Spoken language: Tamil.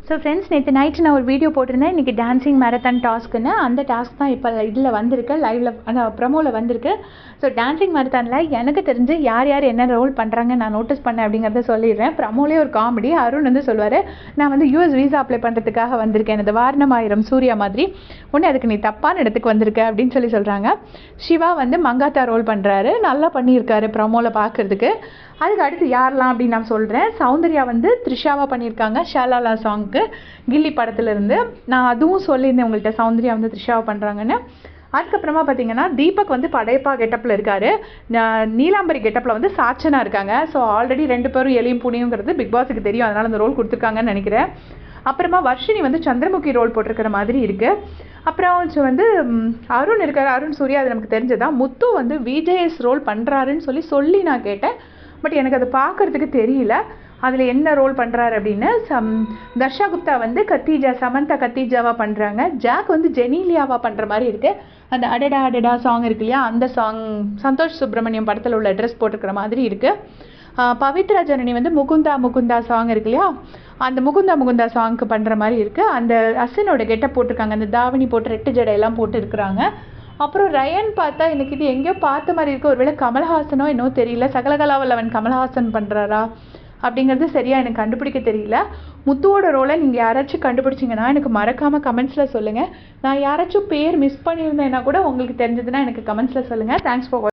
ஸோ ஃப்ரெண்ட்ஸ், நேற்று நைட்டு நான் ஒரு வீடியோ போட்டிருந்தேன். இன்றைக்கி டான்ஸிங் மேரத்தான் டாஸ்க்குன்னு. அந்த டாஸ்க் தான் இப்போ இதில் வந்திருக்கு, லைவில் அந்த ப்ரமோவில் வந்திருக்கு. ஸோ டான்ஸிங் மேரத்தானில் எனக்கு தெரிஞ்சு யார் யார் என்ன ரோல் பண்ணுறாங்க நான் நோட்டீஸ் பண்ணேன் அப்படிங்கிறத சொல்லிடுறேன். ப்ரமோலே ஒரு காமெடி, அருண் வந்து சொல்லுவார், நான் வந்து யூஎஸ் வீசா அப்ளை பண்ணுறதுக்காக வந்திருக்கேன், இந்த வாரணமாயிரம் சூர்யா மாதிரி, ஒன்று அதுக்கு நீ தப்பான இடத்துக்கு வந்திருக்க அப்படின்னு சொல்கிறாங்க. சிவா வந்து மங்காத்தா ரோல் பண்ணுறாரு, நல்லா பண்ணியிருக்காரு ப்ரமோவில் பார்க்குறதுக்கு. அதுக்கு அடுத்து யாரெல்லாம் அப்படின்னு நான் சொல்கிறேன். சௌந்தர்யா வந்து த்ரிஷாவாக பண்ணியிருக்காங்க ஷாலாலா சாங்க்கு, கில்லி படத்துலேருந்து. நான் அதுவும் சொல்லியிருந்தேன் உங்கள்கிட்ட, சௌந்தர்யா வந்து த்ரிஷாவை பண்ணுறாங்கன்னு. அதுக்கப்புறமா பார்த்தீங்கன்னா தீபக் வந்து படையப்பா கெட்டப்பில் இருக்கார், நீலாம்பரி கெட்டப்பில் வந்து சாச்சனா இருக்காங்க. ஸோ ஆல்ரெடி 2 பேரும் எலியும் புனியுங்கிறது பிக் பாஸுக்கு தெரியும், அதனால் அந்த ரோல் கொடுத்துருக்காங்கன்னு நினைக்கிறேன். அப்புறமா வர்ஷினி வந்து சந்திரமுகி ரோல் போட்டிருக்கிற மாதிரி இருக்குது. அப்புறம் வந்து அருண் இருக்கார், அருண் சூர்யா, அது நமக்கு தெரிஞ்சதான். முத்து வந்து விஜேஎஸ் ரோல் பண்ணுறாருன்னு சொல்லி நான் கேட்டேன். பட் எனக்கு அது பார்க்குறதுக்கு தெரியல அதில் என்ன ரோல் பண்ணுறாரு அப்படின்னு. தர்ஷா குப்தா வந்து கத்தீஜா, சமந்தா கத்தீஜாவாக பண்ணுறாங்க. ஜாக் வந்து ஜெனீலியாவாக பண்ணுற மாதிரி இருக்குது. அந்த அடடா அடடா சாங் இருக்கு இல்லையா, அந்த சாங் சந்தோஷ் சுப்ரமணியம் படத்தில் உள்ள ட்ரெஸ் போட்டிருக்கிற மாதிரி இருக்குது. பவித்ரா ஜனனி வந்து முகுந்தா முகுந்தா சாங் இருக்கு இல்லையா, அந்த முகுந்தா முகுந்தா சாங்க்கு பண்ணுற மாதிரி இருக்குது. அந்த அஸ்வினோட கெட்டப் போட்டிருக்காங்க, அந்த தாவணி போட்டு ரெட்டு ஜடையெல்லாம் போட்டு இருக்கிறாங்க. அப்புறம் ரயன் பார்த்தா எனக்கு இது எங்கேயோ பார்த்த மாதிரி இருக்குது, ஒருவேளை கமல்ஹாசனோ என்னோ தெரியல, சகலகலாவல்லவன் கமல்ஹாசன் பண்ணுறாரா அப்படிங்கிறது சரியாக எனக்கு கண்டுபிடிக்க தெரியல. முத்துவோட ரோலை நீங்கள் யாராச்சும் கண்டுபிடிச்சிங்கன்னா எனக்கு மறக்காமல் கமெண்ட்ஸில் சொல்லுங்கள். நான் யாராச்சும் பேர் மிஸ் பண்ணியிருந்தேன்னா கூட உங்களுக்கு தெரிஞ்சதுன்னா எனக்கு கமெண்ட்ஸில் சொல்லுங்கள். Thanks for